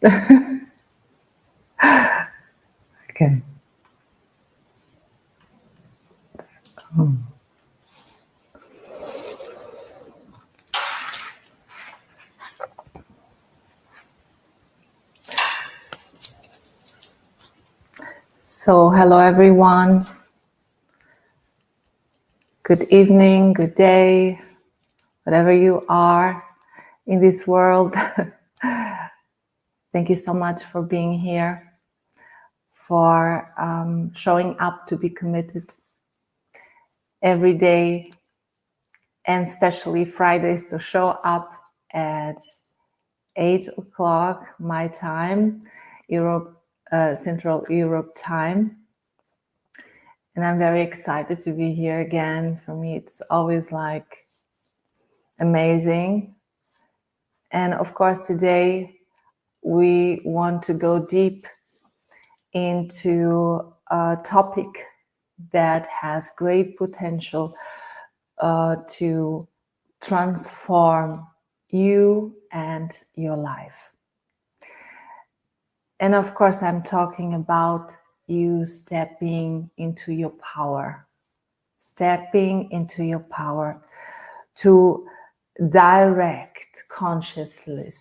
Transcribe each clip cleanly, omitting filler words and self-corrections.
Okay. So, hello everyone. Good evening, good day, whatever you are in this world. Thank you so much for being here, for showing up to be committed every day, and especially Fridays to show up at 8 o'clock my time, Central Europe time. And I'm very excited to be here again. For me, it's always like amazing. And of course, today we want to go deep into a topic that has great potential to transform you and your life. And of course, I'm talking about you stepping into your power, stepping into your power to direct consciously,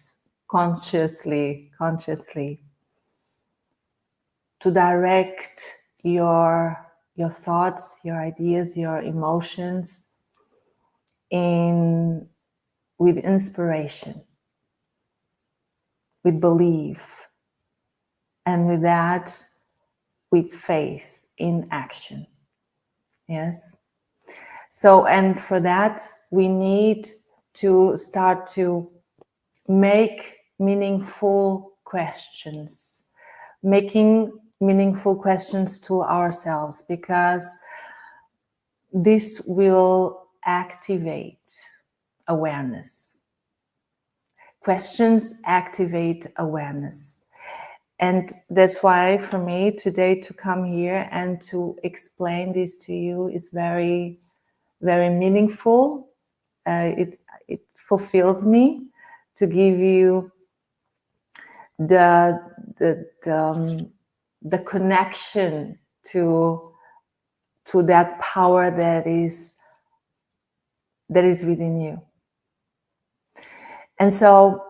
to direct your thoughts, your ideas, your emotions with inspiration, with belief, and with that, with faith in action. Yes. So, and for that, we need to start to make meaningful questions, making meaningful questions to ourselves, because this will activate awareness. Questions activate awareness. And that's why for me today to come here and to explain this to you is very, very meaningful. It fulfills me to give you the connection to that power that is within you. And so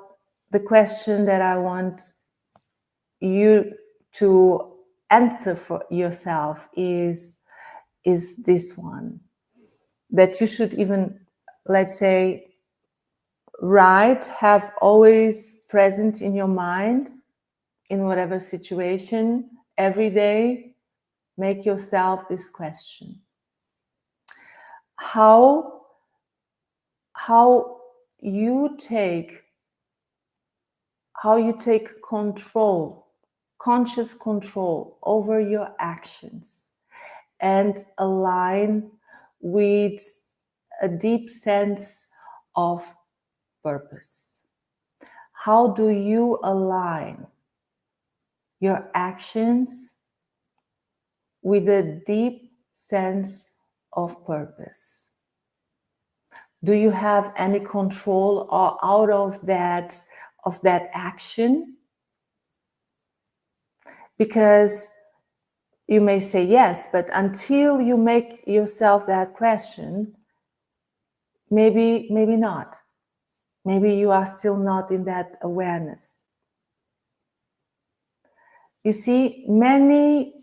the question that I want you to answer for yourself is this one, that you should even, let's say, have always present in your mind, in whatever situation, every day. Make yourself this question: how you take control, conscious control over your actions, and align with a deep sense of purpose. How do you align your actions with a deep sense of purpose? Do you have any control or out of that action? Because you may say yes, but until you make yourself that question, maybe not. Maybe you are still not in that awareness. You see, many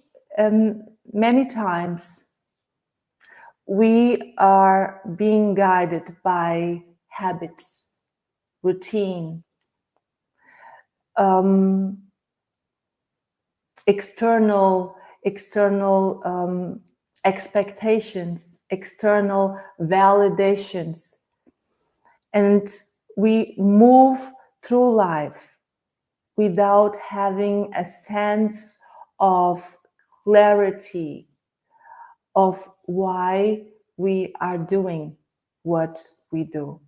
times we are being guided by habits, routine, external expectations, external validations, and we move through life without having a sense of clarity of why we are doing what we do.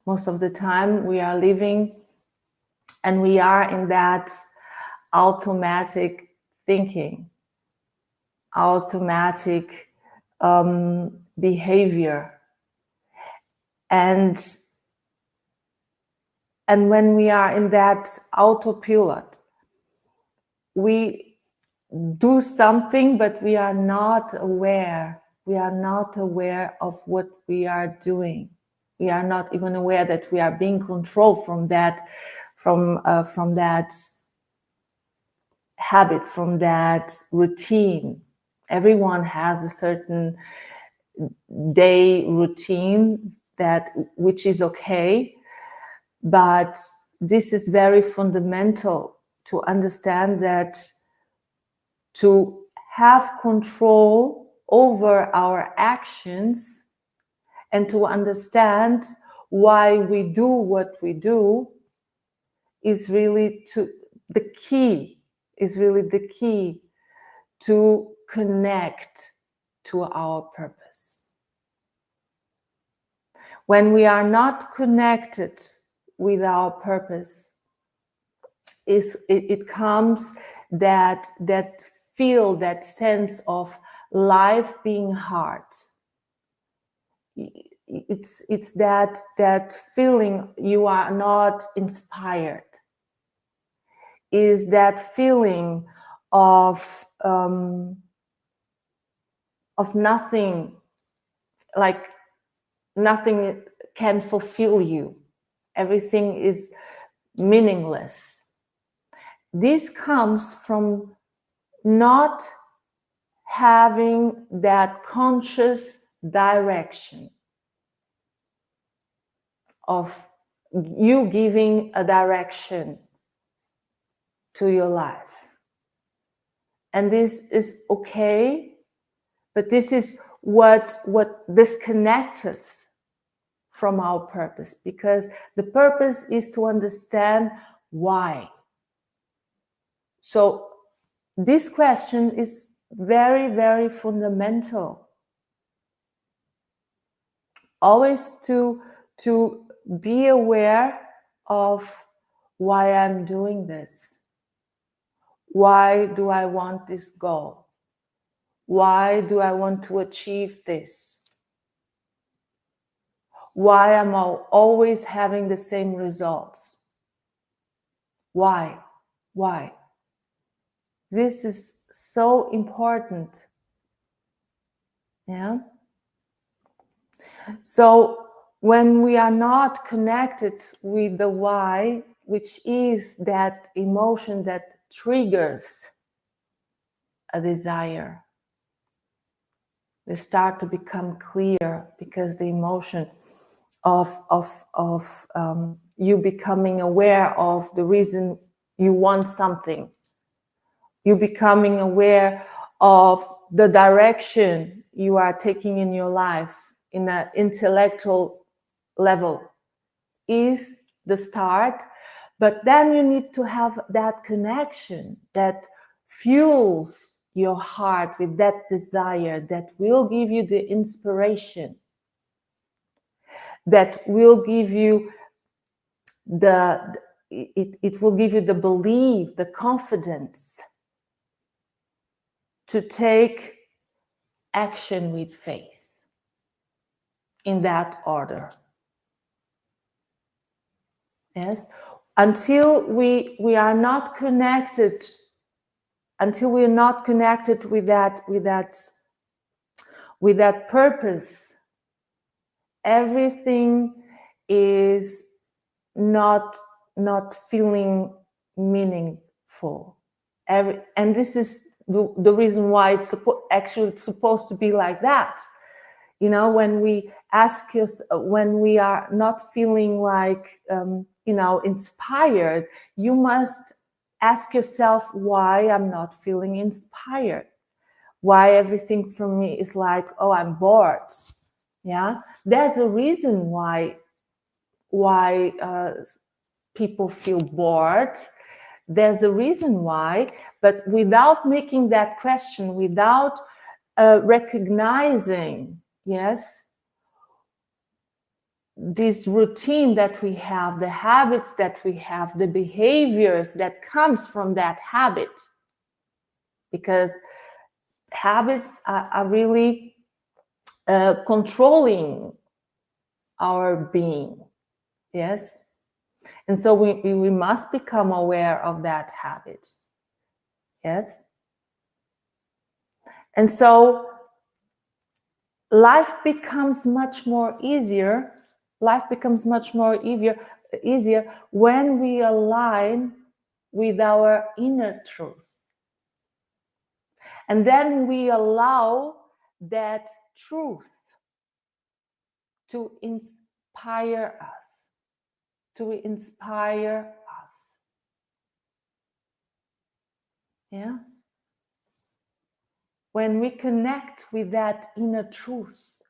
Most of the time we are living and we are in that automatic thinking, automatic behavior. And And when we are in that autopilot, we do something, but we are not aware. We are not aware of what we are doing. We are not even aware that we are being controlled from that habit, from that routine. Everyone has a certain day routine which is okay, but this is very fundamental to understand that to have control over our actions and to understand why we do what we do is really the key to connect to our purpose. When we are not connected with our purpose, it comes that feel, that sense of life being hard. It's that feeling you are not inspired. Is that feeling of nothing, like nothing can fulfill you. Everything is meaningless. This comes from not having that conscious direction of you giving a direction to your life. And this is okay, but this is what disconnects us from our purpose, because the purpose is to understand why. So this question is very, very fundamental. Always to be aware of why I'm doing this. Why do I want this goal? Why do I want to achieve this? Why am I always having the same results? Why? Why? This is so important. Yeah. So when we are not connected with the why, which is that emotion that triggers a desire, they start to become clear, because the emotion of you becoming aware of the reason you want something, you becoming aware of the direction you are taking in your life in an intellectual level is the start. But then you need to have that connection that fuels your heart with that desire, that will give you the inspiration, that will give you it will give you the belief, the confidence to take action with faith, in that order. Yes, until we are not connected, until we are not connected with that purpose, everything is not feeling meaningful. And this is the reason why it's actually supposed to be like that. You know, when we ask us, when we are not feeling like, inspired, you must ask yourself, why I'm not feeling inspired? Why everything for me is like, oh, I'm bored. Yeah, there's a reason why people feel bored. There's a reason why, but without making that question, without recognizing, yes, this routine that we have, the habits that we have, the behaviors that comes from that habit, because habits are really controlling our being. Yes, And so we must become aware of that habit. Yes. And so life becomes much more easier. Life becomes much more easier when we align with our inner truth. And then we allow that truth to inspire us, Yeah. When we connect with that inner truth,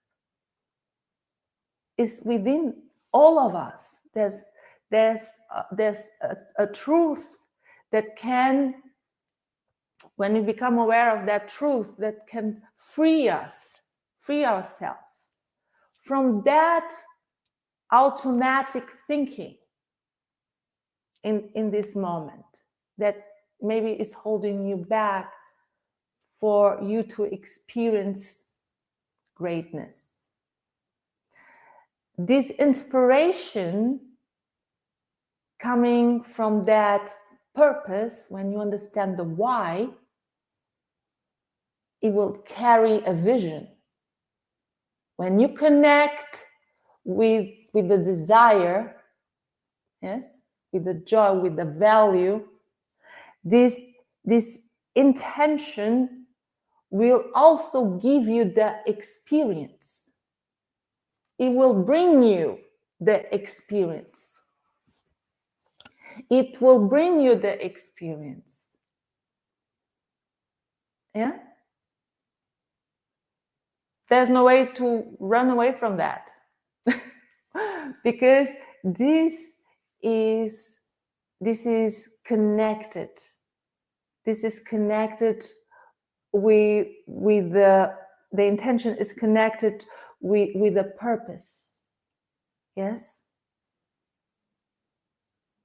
is within all of us. There's a truth that can, when we become aware of that truth, that can free ourselves from that automatic thinking in this moment that maybe is holding you back for you to experience greatness. This inspiration coming from that purpose, when you understand the why, it will carry a vision. When you connect with the desire, yes, with the joy, with the value, this intention will also give you the experience. It will bring you the experience. It will bring you the experience. Yeah? There's no way to run away from that. Because this is connected. This is connected with the intention is connected with the purpose. Yes?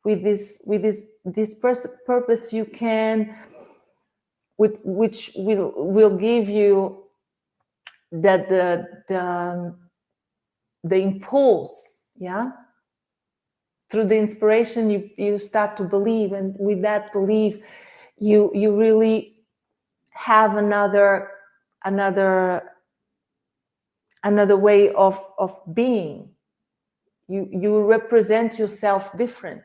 With this purpose you can, which will give you the impulse, yeah. Through the inspiration, you start to believe, and with that belief, you really have another way of being. You represent yourself different.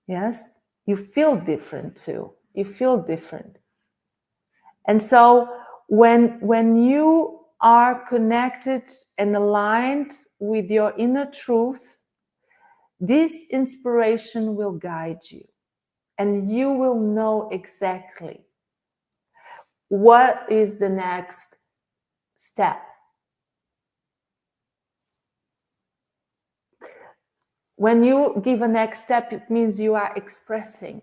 Yes, you feel different too. You feel different. And so when you are connected and aligned with your inner truth, this inspiration will guide you, and you will know exactly what is the next step. When you give a next step, it means you are expressing.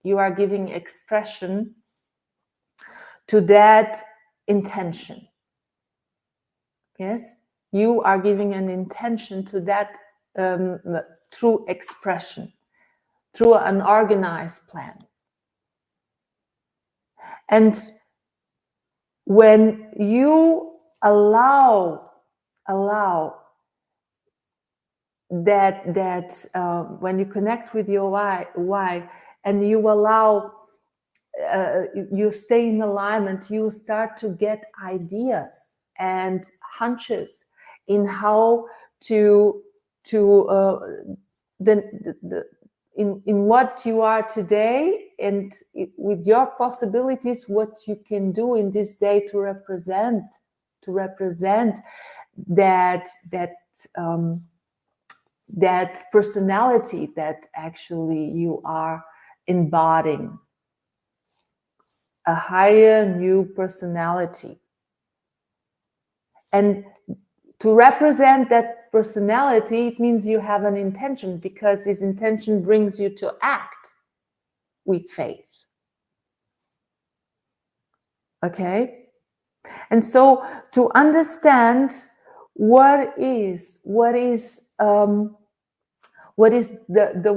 You are giving expression to that intention. Yes, you are giving an intention to that through expression, through an organized plan. And when you allow that when you connect with your why, and you allow, you stay in alignment, you start to get ideas and hunches in how in what you are today, and with your possibilities, what you can do in this day to represent that personality that actually you are embodying, a higher new personality. And to represent that personality, it means you have an intention, because this intention brings you to act with faith. Okay? And so to understand what is the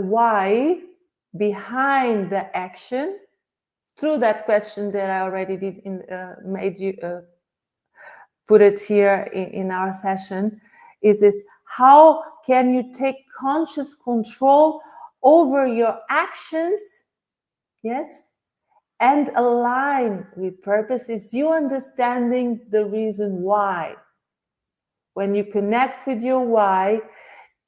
why behind the action, through that question that I already did made you put it here in our session, is this: how can you take conscious control over your actions? Yes. And align with purpose is you understanding the reason why. When you connect with your why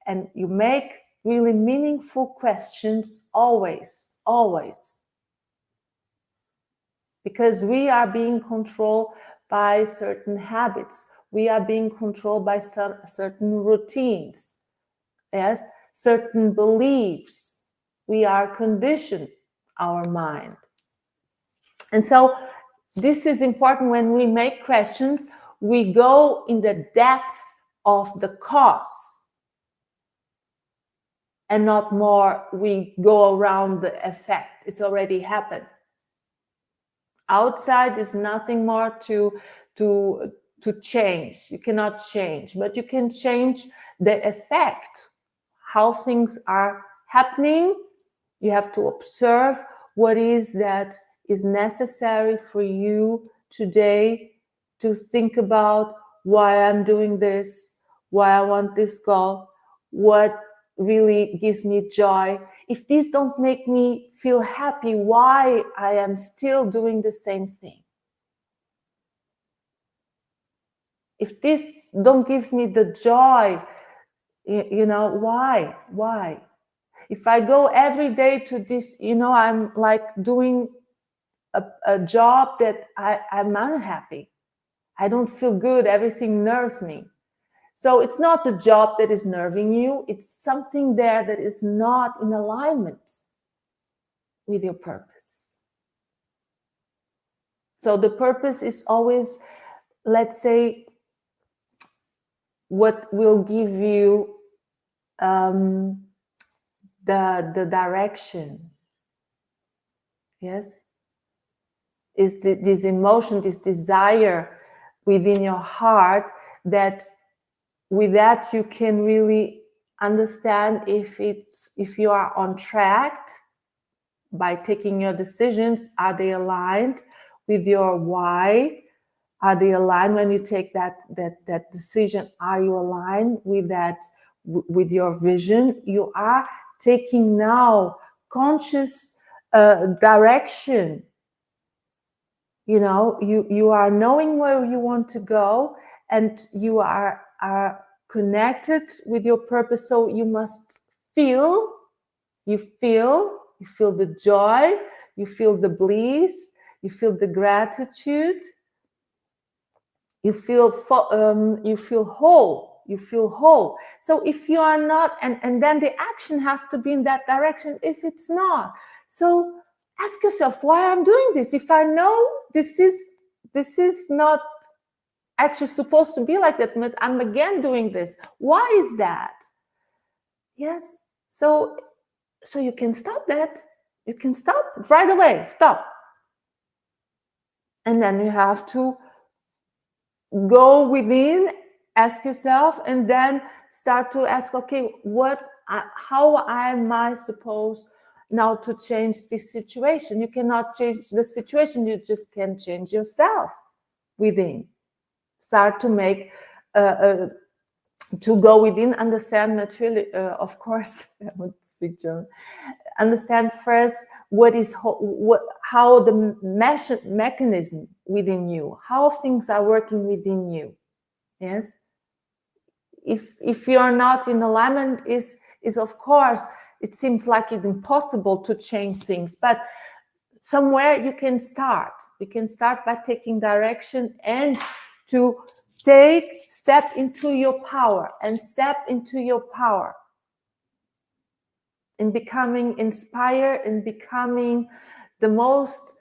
and you make really meaningful questions, always, always. Because we are being controlled by certain habits. We are being controlled by certain routines. Yes, certain beliefs. We are conditioned, our mind. And so this is important. When we make questions, we go in the depth of the cause and not more we go around the effect. It's already happened. Outside is nothing more to change. You cannot change, but you can change the effect, how things are happening. You have to observe what is that is necessary for you today to think about why I'm doing this, why I want this goal, what really gives me joy. If these don't make me feel happy, why I am still doing the same thing? If this don't gives me the joy, why? If I go every day to this, I'm like doing a job that I'm unhappy. I don't feel good. Everything nerves me. So it's not the job that is nerving you. It's something there that is not in alignment with your purpose. So the purpose is always, let's say, what will give you the direction. Yes, is this emotion, this desire within your heart, that with that you can really understand if you are on track by taking your decisions. Are they aligned with your why? Are they aligned when you take that decision? Are you aligned with that, with your vision? You are taking now conscious direction. You are knowing where you want to go, and you are connected with your purpose. So you must feel the joy, you feel the bliss, you feel the gratitude, you feel whole. So if you are not, and then the action has to be in that direction. If it's not, so ask yourself, why I'm doing this? If I know this is not actually supposed to be like that, but I'm again doing this. Why is that? Yes. So you can stop that. You can stop right away. Stop. And then you have to go within, ask yourself, and then start to ask, okay, how am I supposed now to change this situation? You cannot change the situation. You just can change yourself within. Start to make to go within, understand naturally, of course, I would speak German. Understand first how the mechanism within you, how things are working within you. Yes. If you are not in alignment, is of course, it seems like it's impossible to change things, but somewhere you can start. You can start by taking direction and to step into your power in becoming inspired, in becoming the most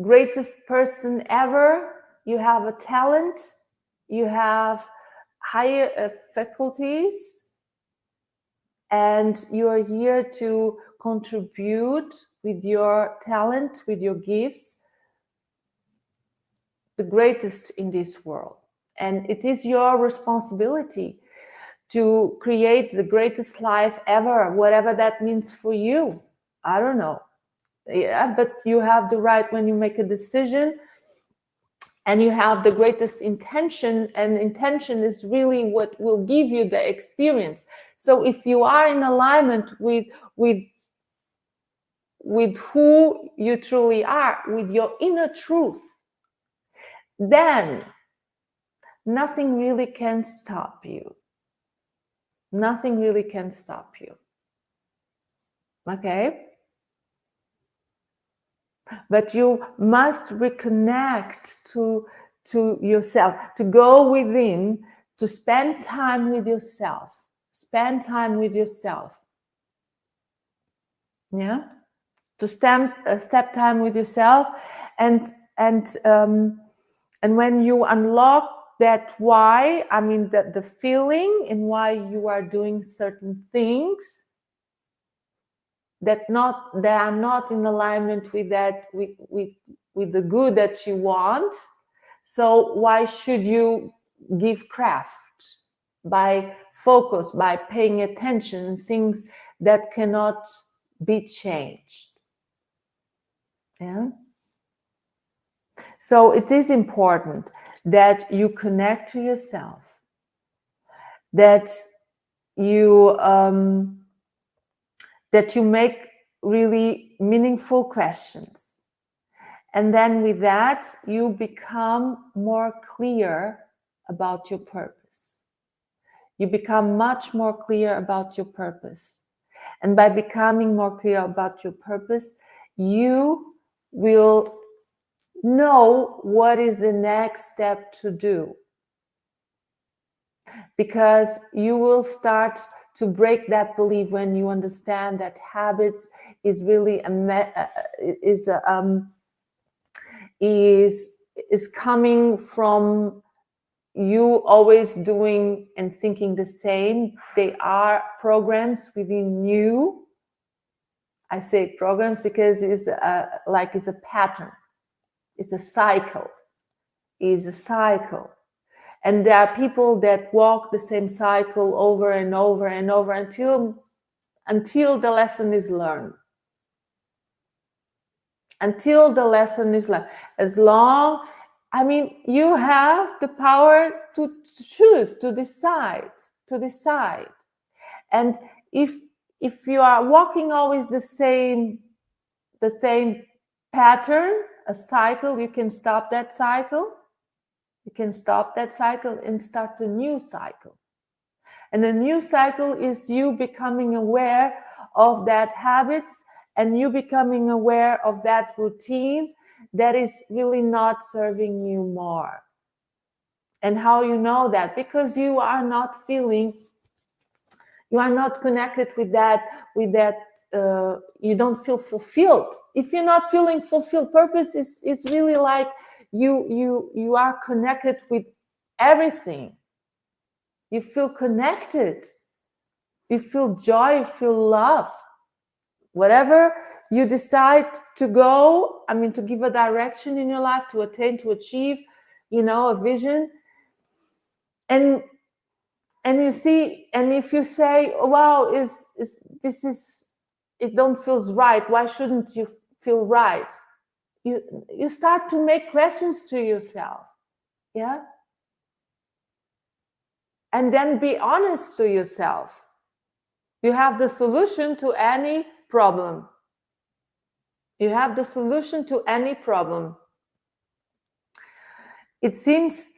greatest person ever. You have a talent, you have higher faculties, and you are here to contribute with your talent, with your gifts, the greatest in this world. And it is your responsibility to create the greatest life ever, whatever that means for you. I don't know. Yeah, but you have the right, when you make a decision, and you have the greatest intention, and intention is really what will give you the experience. So if you are in alignment with who you truly are, with your inner truth, then nothing really can stop you. Nothing really can stop you. Okay? But you must reconnect to yourself, to go within, to spend time with yourself. Spend time with yourself. Yeah? To step time with yourself, and when you unlock that why, I mean the feeling in why you are doing certain things that are not in alignment with that, with the good that you want. So why should you give craft by focus, by paying attention to things that cannot be changed? Yeah. So it is important that you connect to yourself, that you make really meaningful questions, and then with that you become more clear about your purpose. You become much more clear about your purpose, and by becoming more clear about your purpose, you will know what is the next step to do, because you will start to break that belief when you understand that habits is really is coming from you always doing and thinking the same. They are programs within you. I say programs because it's a pattern. It's a cycle. It's a cycle. And there are people that walk the same cycle over and over and over until the lesson is learned. Until the lesson is learned. You have the power to choose, to decide. And if you are walking always the same pattern, a cycle, you can stop that cycle. You can stop that cycle and start a new cycle. And a new cycle is you becoming aware of that habits, and you becoming aware of that routine that is really not serving you more. And how you know that? Because you are not connected with that, you don't feel fulfilled. If you're not feeling fulfilled, purpose is really like you are connected with everything. You feel connected. You feel joy, you feel love. Whatever you decide to go, to give a direction in your life, to attain, to achieve, a vision. And you see, and if you say, oh, wow, it don't feels right, why shouldn't you feel right? You start to make questions to yourself. Yeah. And then be honest to yourself. You have the solution to any problem. You have the solution to any problem. It seems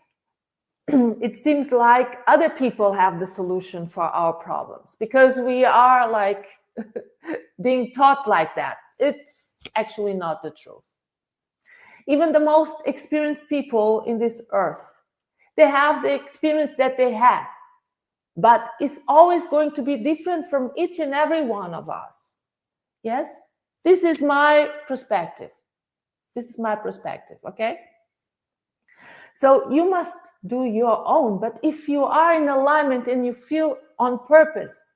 like other people have the solution for our problems because we are like being taught like that. It's actually not the truth. Even the most experienced people in this earth, they have the experience that they have, but it's always going to be different from each and every one of us. Yes? This is my perspective. Okay? So you must do your own, but if you are in alignment and you feel on purpose,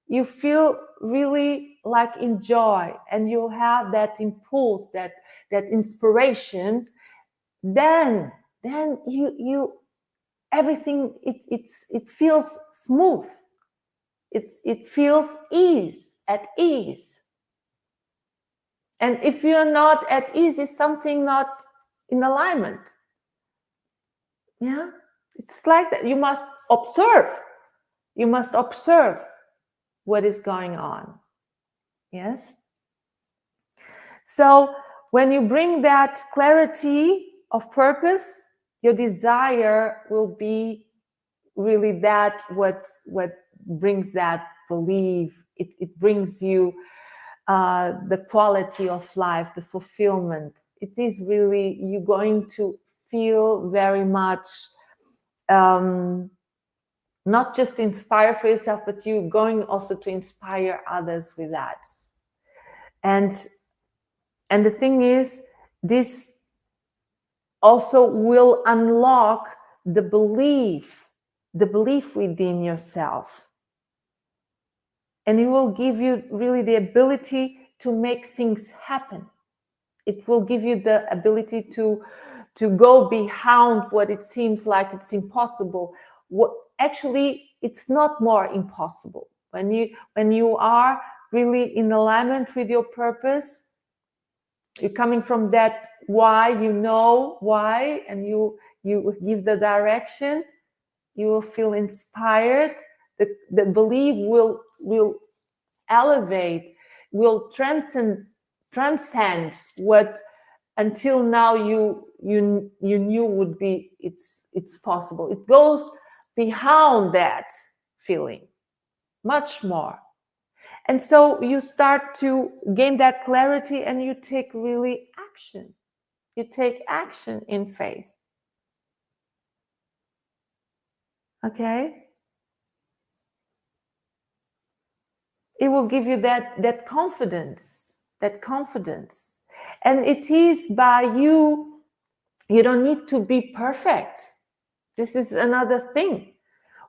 you feel really like in joy, and you have that impulse, that inspiration, then you everything it feels smooth. It feels at ease. And if you're not at ease, it's something not in alignment. Yeah, it's like that. You must observe. You must observe what is going on. Yes. So when you bring that clarity of purpose, your desire will be really that what brings that belief. It brings you the quality of life, the fulfillment. It is really, you're going to feel very much not just inspire for yourself, but you're going also to inspire others with that. And the thing is, this also will unlock the belief within yourself. And it will give you really the ability to make things happen. It will give you the ability to go beyond what it seems like it's impossible. What actually, it's not more impossible. When you are really in alignment with your purpose, you're coming from that why, you know why, and you give the direction, you will feel inspired. The belief will elevate, will transcend what until now you knew would be it's possible. It goes beyond that feeling much more. And so you start to gain that clarity, and you take really action. You take action in faith. Okay? It will give you that confidence, And it is by you don't need to be perfect. This is another thing.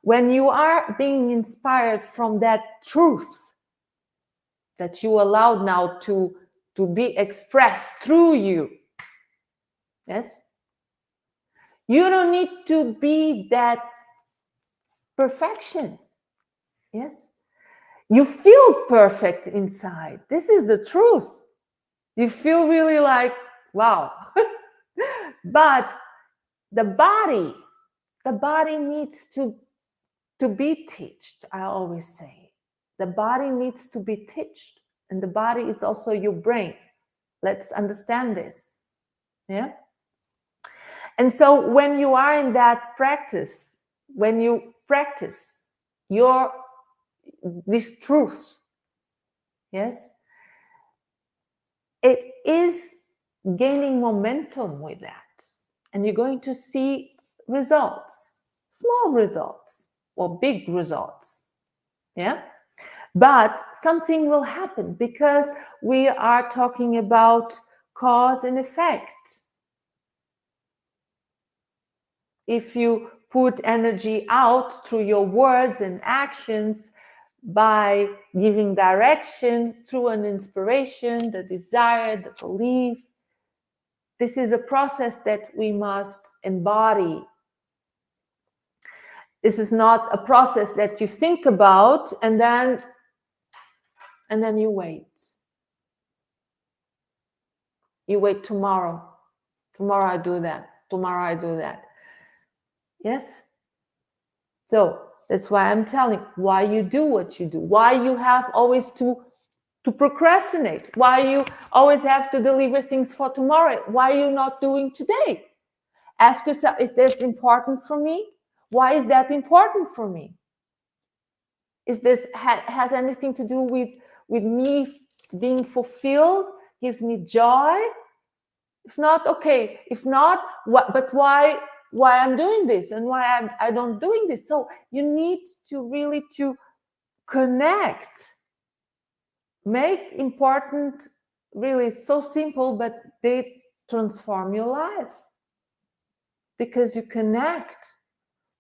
When you are being inspired from that truth that you allowed now to be expressed through you, yes, you don't need to be that perfection. Yes, you feel perfect inside. This is the truth. You feel really like, wow. But the body needs to be teached. I always say the body needs to be teached, and the body is also your brain. Let's understand this. Yeah. And so when you are in that practice, when you practice this truth, yes, it is gaining momentum with that, and you're going to see results, small results or big results. Yeah. But something will happen, because we are talking about cause and effect. If you put energy out through your words and actions, by giving direction through an inspiration, the desire, the belief, this is a process that we must embody. This is not a process that you think about and then you wait. You wait tomorrow. Tomorrow I do that. Tomorrow I do that. Yes? So that's why I'm telling why you do what you do. Why you have always to procrastinate. Why you always have to deliver things for tomorrow. Why are you not doing today? Ask yourself, is this important for me? Why is that important for me? Is this has anything to do with me being fulfilled? Gives me joy? If not, okay. If not, but why I'm doing this and why I don't doing this? So you need to really to connect. Make important, really so simple, but they transform your life. Because you connect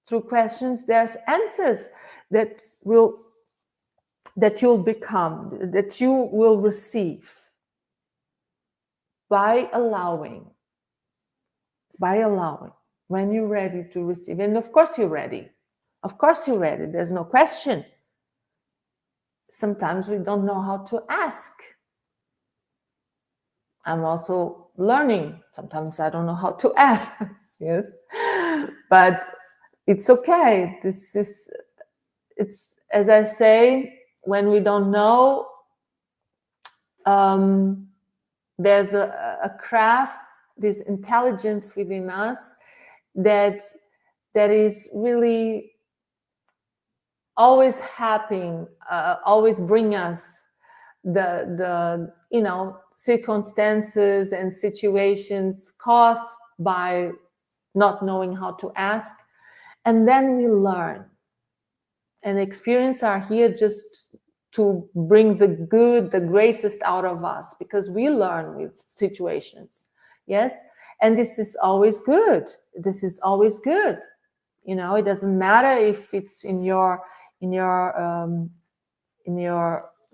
through questions, there's answers that you'll become, that you will receive by allowing, when you're ready to receive. And of course you're ready. There's no question. Sometimes we don't know how to ask. I'm also learning. Sometimes I don't know how to ask. Yes. But it's okay. It's, as I say, when we don't know, there's a craft, this intelligence within us that is really always happening, always bring us the circumstances and situations caused by not knowing how to ask, and then we learn. And experience are here just to bring the good, the greatest out of us, because we learn with situations. Yes, and this is always good. This is always good. It doesn't matter if it's in your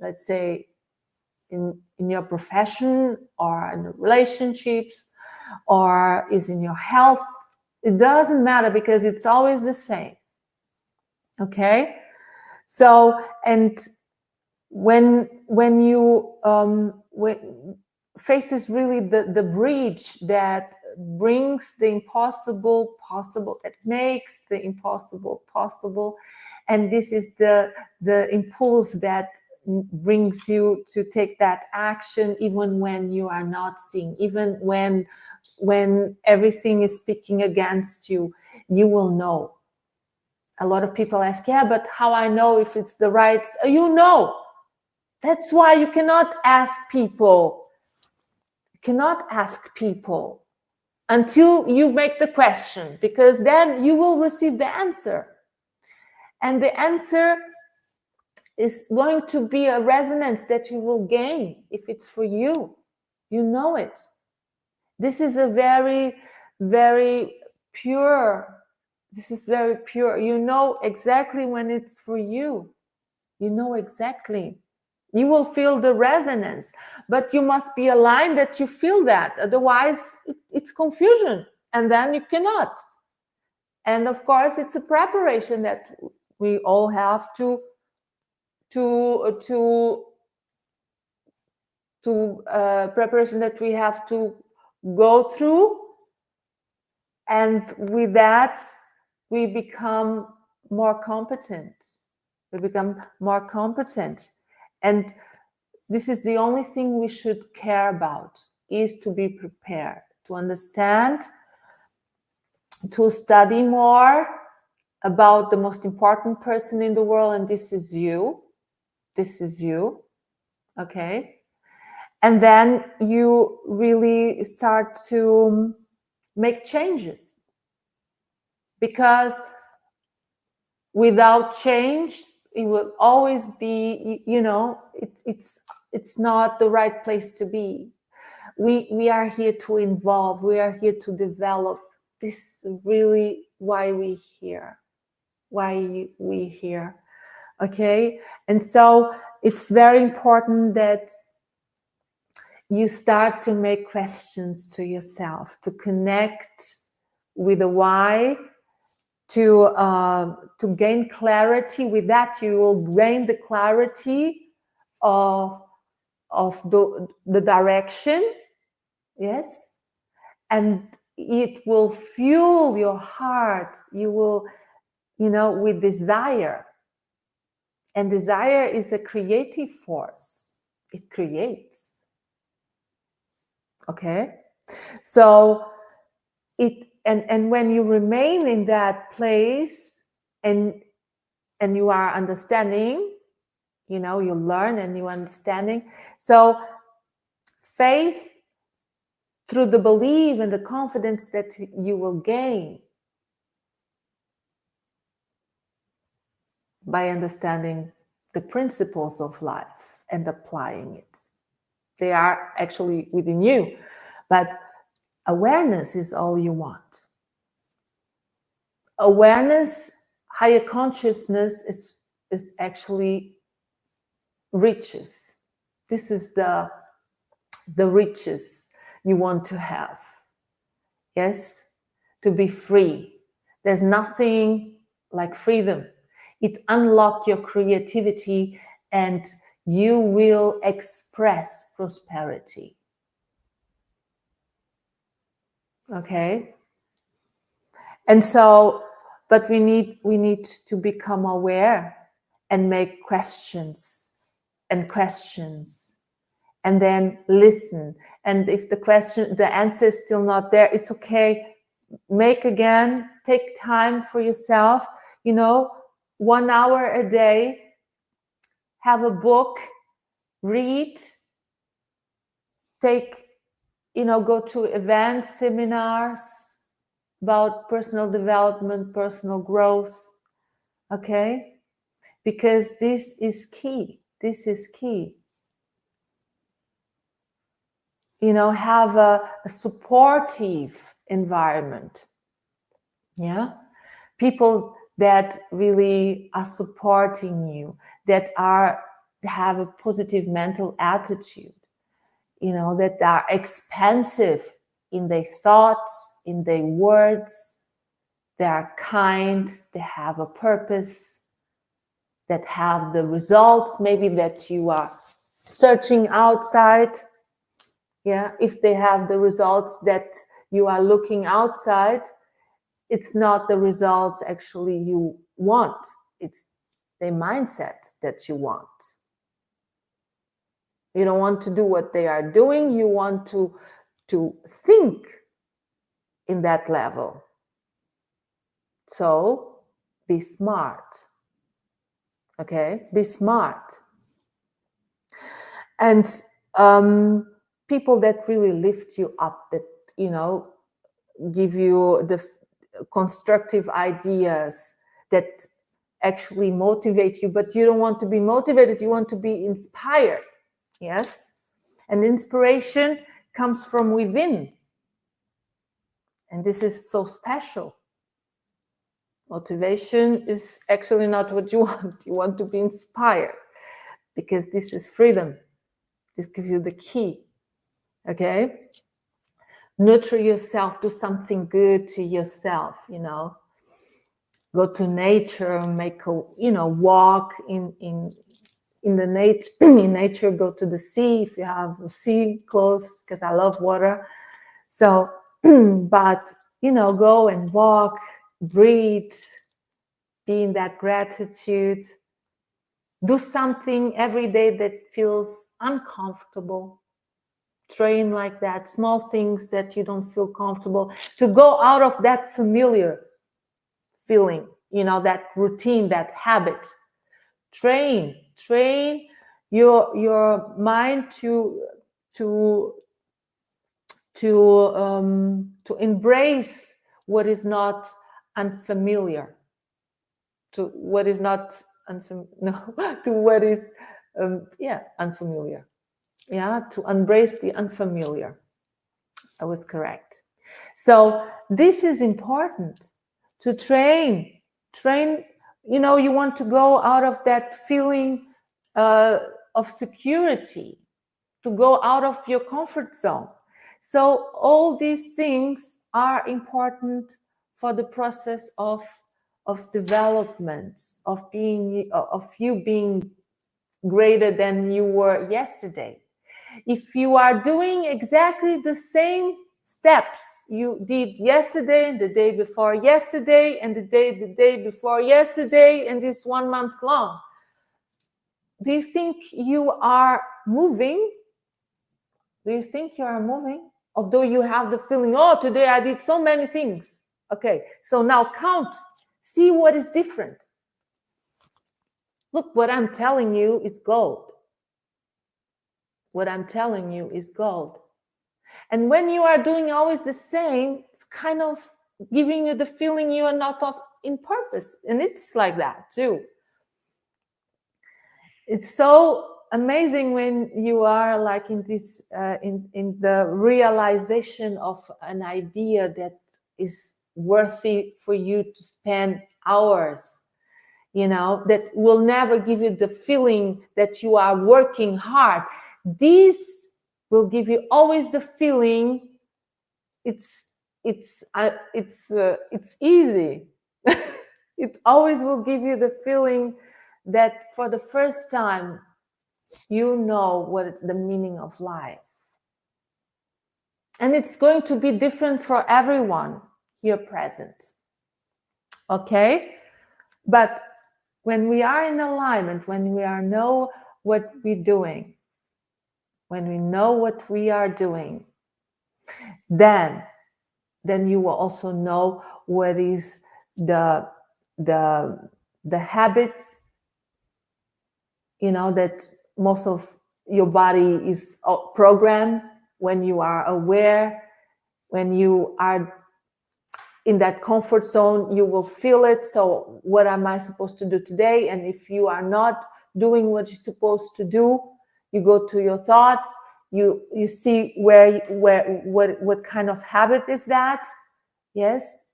let's say in your profession, or in relationships, or is in your health. It doesn't matter, because it's always the same. Okay, so, and when you faith is really the bridge that brings the impossible possible, that makes the impossible possible, and this is the impulse that brings you to take that action, even when you are not seeing, even when everything is speaking against you. You will know. A lot of people ask, yeah, but how I know if it's the right? You know. That's why you cannot ask people. You cannot ask people until you make the question, because then you will receive the answer. And the answer is going to be a resonance that you will gain if it's for you. You know it. This is a very, very pure. This is very pure. You know exactly when it's for you. You know exactly. You will feel the resonance, but you must be aligned that you feel that. Otherwise, it's confusion, and then you cannot. And of course, it's a preparation that we all have to preparation that we have to go through, and with that, we become more competent. And this is the only thing we should care about, is to be prepared, to understand, to study more about the most important person in the world, and this is you. This is you, okay? And then you really start to make changes, because without change, it will always be, it's not the right place to be. We are here to involve, we are here to develop. This is really why we here, okay? And so it's very important that you start to make questions to yourself, to connect with the why, to gain clarity. With that, you will gain the clarity of the direction. Yes, and it will fuel your heart. You will, with desire. And desire is a creative force. It creates. Okay? So and when you remain in that place, and you are understanding, you learn and you understanding. So faith, through the belief and the confidence that you will gain by understanding the principles of life and applying it. They are actually within you, but awareness is all you want. Awareness, higher consciousness is actually riches. This is the riches you want to have. Yes, to be free. There's nothing like freedom. It unlocks your creativity, and you will express prosperity. Okay? And so, but we need to become aware and make questions, and then listen. And if the answer is still not there, it's okay. Make again, take time for yourself, 1 hour a day, have a book, read, go to events, seminars about personal development, personal growth, okay? Because this is key. Have a supportive environment. Yeah. People that really are supporting you, that have a positive mental attitude, that are expansive in their thoughts, in their words, they are kind, they have a purpose, that have the results maybe that you are searching outside. Yeah, if they have the results that you are looking outside, it's not the results actually you want. It's the mindset that you want. You don't want to do what they are doing. You want to think in that level. So be smart. Okay? Be smart. And people that really lift you up, that, give you the constructive ideas, that actually motivate you, but you don't want to be motivated, you want to be inspired. Yes? And inspiration comes from within. And this is so special. Motivation is actually not what you want. You want to be inspired, because this is freedom. This gives you the key. Okay? Nurture yourself, do something good to yourself, Go to nature, make a, walk in the nature, in nature, go to the sea if you have a sea close, because I love water. So, but, go and walk, breathe, be in that gratitude. Do something every day that feels uncomfortable. Train like that, small things that you don't feel comfortable, to go out of that familiar feeling, that routine, that habit. Train your mind to embrace what is not unfamiliar, to what is not to what is unfamiliar. Yeah, to embrace the unfamiliar. I was correct. So this is important, to train. You want to go out of that feeling of security, to go out of your comfort zone. So all these things are important for the process of development, of you being greater than you were yesterday. If you are doing exactly the same steps you did yesterday, and the day before yesterday, and the day before yesterday, and this 1 month long, do you think you are moving? Do you think you are moving? Although you have the feeling, oh, today I did so many things. Okay, so now count, see what is different. Look, what I'm telling you is gold. What I'm telling you is gold. And when you are doing always the same, it's kind of giving you the feeling you are not in purpose. And it's like that too. It's so amazing when you are like in this, in the realization of an idea that is worthy for you to spend hours, that will never give you the feeling that you are working hard. This will give you always the feeling it's easy. It always will give you the feeling that for the first time you know what the meaning of life. And it's going to be different for everyone here present. Okay? But when we are in alignment, when we know what we're doing, when we know what we are doing, then you will also know what is the habits, that most of your body is programmed. When you are aware, when you are in that comfort zone, you will feel it. So what am I supposed to do today? And if you are not doing what you're supposed to do, you go to your thoughts, you see what kind of habit is that. Yes.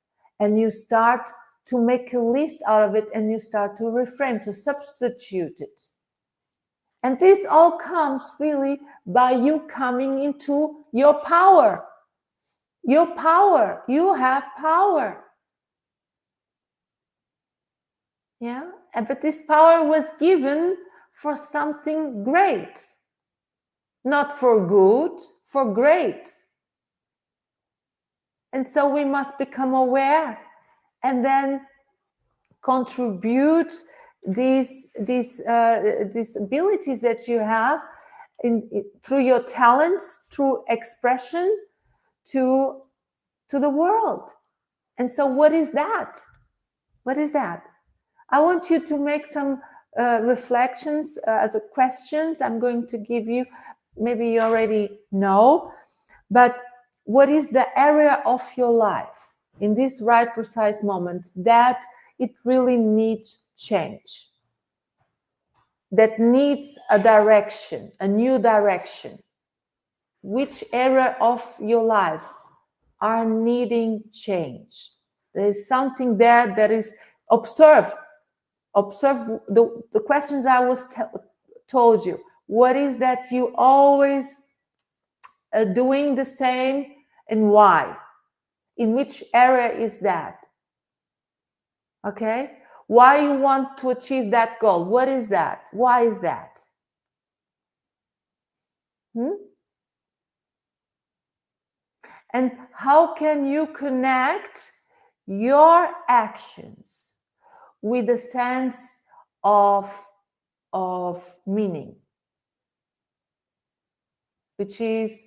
And you start to make a list out of it, and you start to reframe, to substitute it. And this all comes really by you coming into your power. Your power. You have power. Yeah. But this power was given for something great. Not for good, for great. And so we must become aware and then contribute these abilities that you have through your talents, through expression to the world. And so what is that? What is that? I want you to make some reflections, as questions I'm going to give you. Maybe you already know, but what is the area of your life in this right precise moment that it really needs change, that needs a direction, a new direction? Which area of your life are needing change? There is something there that is observe the questions I was told you. What is that you always doing the same, and why? In which area is that? Okay? Why you want to achieve that goal? What is that? Why is that? And how can you connect your actions with a sense of meaning, which is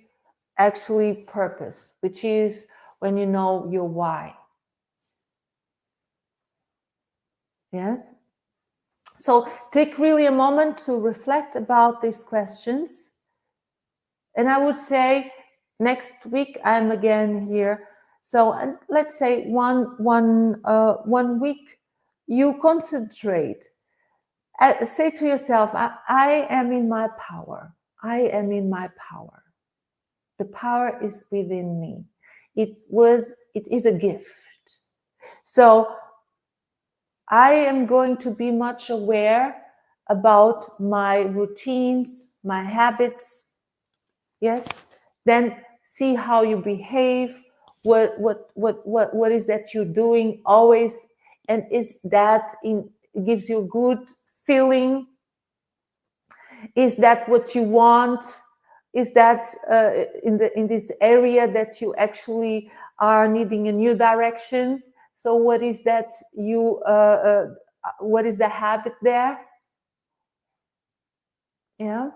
actually purpose, which is when you know your why? Yes. So take really a moment to reflect about these questions. And I would say next week I'm again here. So let's say one week you concentrate. Say to yourself, I am in my power. I am in my power. The power is within me. It is a gift. So I am going to be much aware about my routines, my habits. Yes. Then see how you behave. What is that you're doing always, and is that gives you a good feeling? Is that what you want? Is that in this area that you actually are needing a new direction? So what is that what is the habit there? Yeah.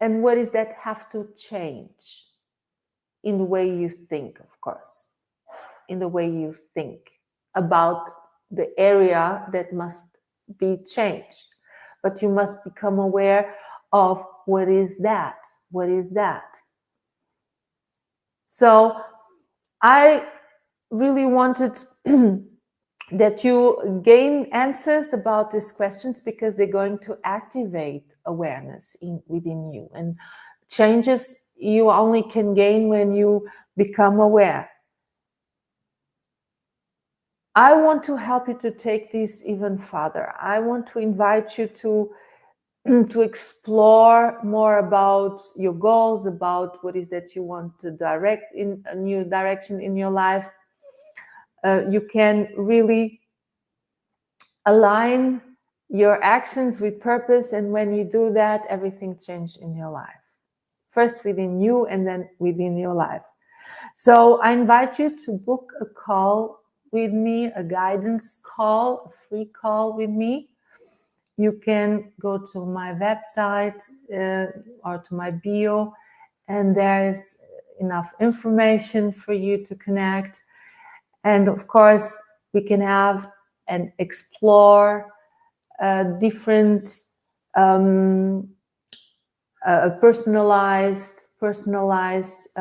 And what is that have to change? In the way you think, of course. In the way you think about the area that must be changed. But you must become aware of what is that? What is that? So I really wanted that you gain answers about these questions, because they're going to activate awareness within you. And changes you only can gain when you become aware. I want to help you to take this even further. I want to invite you to explore more about your goals, about what is that you want to direct in a new direction in your life. You can really align your actions with purpose, and when you do that, everything changes in your life. First within you, and then within your life. So I invite you to book a call with me, a guidance call, a free call with me, you can go to my website or to my bio, and there is enough information for you to connect. And of course, we can have and explore different personalized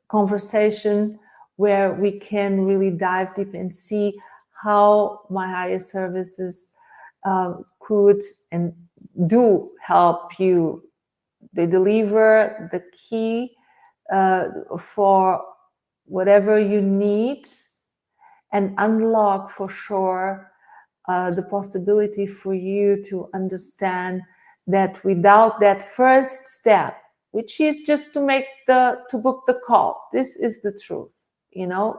conversation where we can really dive deep and see how my higher services could and do help you. They deliver the key for whatever you need and unlock for sure the possibility for you to understand that without that first step, which is just to book the call. This is the truth,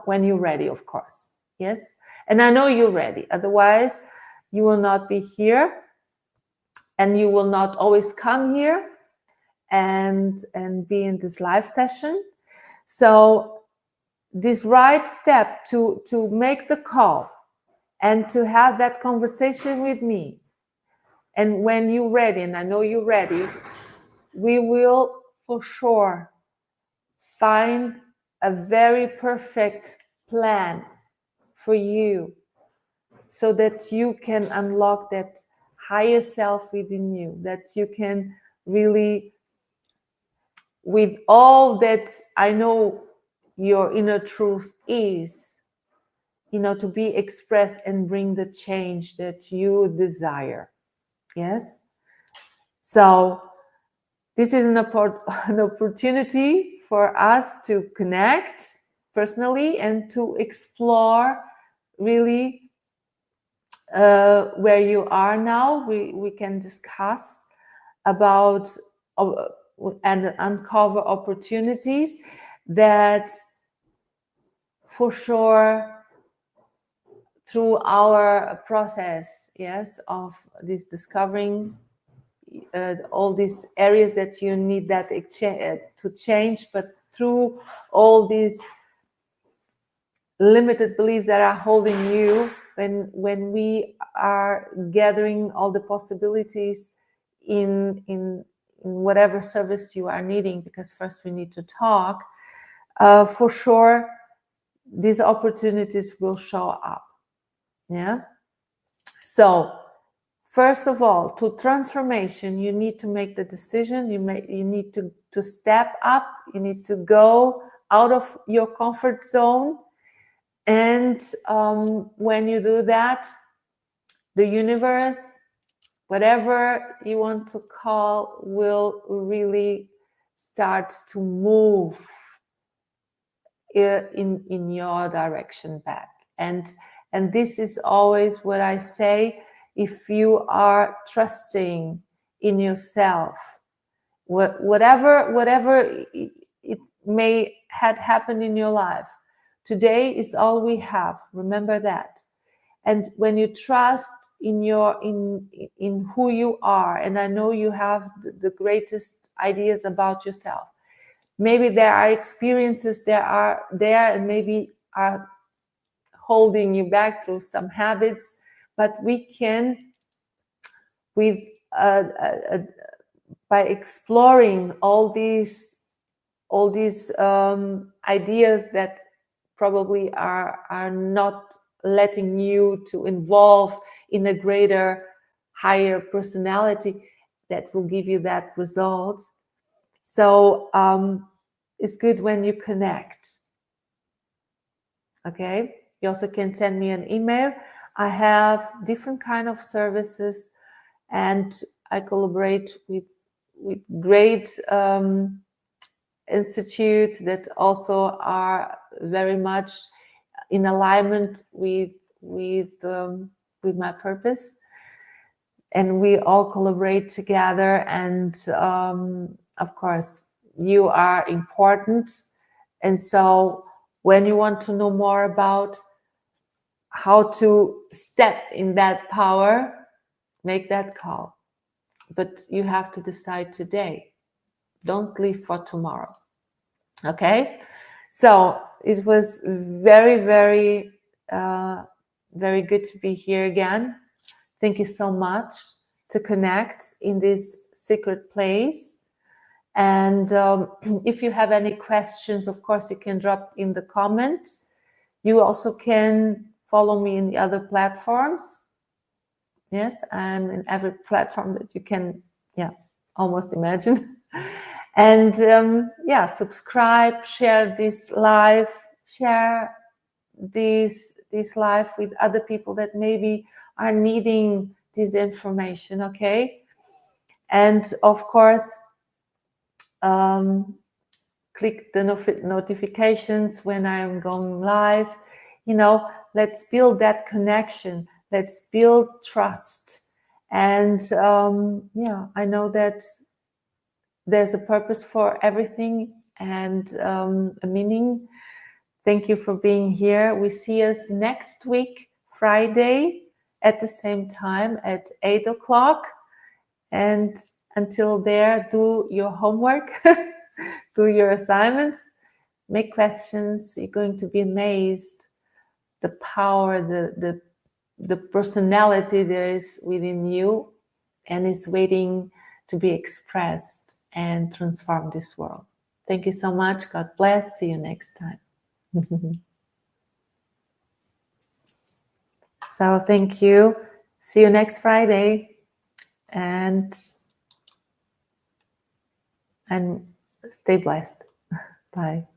when you're ready, of course. Yes. And I know you're ready. Otherwise, you will not be here, and you will not always come here and be in this live session. So this right step to make the call and to have that conversation with me. And when you're ready, and I know you're ready, we will for sure find a very perfect plan for you so that you can unlock that higher self within you, that you can really, with all that I know your inner truth is, to be expressed and bring the change that you desire. Yes. So this is an opportunity for us to connect personally and to explore really where you are now. We can discuss about and uncover opportunities that for sure through our process, yes, of this discovering all these areas that you need that to change, but through all these limited beliefs that are holding you, when we are gathering all the possibilities in whatever service you are needing, because first we need to talk, for sure these opportunities will show up. Yeah. So first of all, to transformation, you need to make the decision. You need to step up. You need to go out of your comfort zone. And when you do that, the universe, whatever you want to call, will really start to move in your direction back. And this is always what I say. If you are trusting in yourself, whatever it may had happened in your life, today is all we have. Remember that. And when you trust in who you are, and I know you have the greatest ideas about yourself. Maybe there are experiences there and maybe are holding you back through some habits, but we can, with by exploring all these ideas that probably are not letting you to involve in a greater, higher personality, that will give you that result. So it's good when you connect. Okay. You also can send me an email. I have different kind of services, and I collaborate with great institutes that also are very much in alignment with my purpose, and we all collaborate together. And of course, you are important. And so, when you want to know more about how to step in that power, make that call. But you have to decide today. Don't leave for tomorrow. Okay? So it was very, very Very good to be here again. Thank you so much to connect in this secret place. And if you have any questions, of course, you can drop in the comments. You also can follow me in the other platforms. Yes, I'm in every platform that you can, almost imagine. And subscribe, share this live, share this live with other people that maybe are needing this information, okay? And of course, click the notifications when I'm going live. Let's build that connection. Let's build trust. And I know that there's a purpose for everything and a meaning. Thank you for being here. We see us next week, Friday, at the same time at 8 o'clock. And until there, do your homework, do your assignments, make questions. You're going to be amazed the power, the personality there is within you and is waiting to be expressed and transform this world. Thank you so much. God bless. See you next time. So thank you. See you next Friday. And stay blessed. Bye.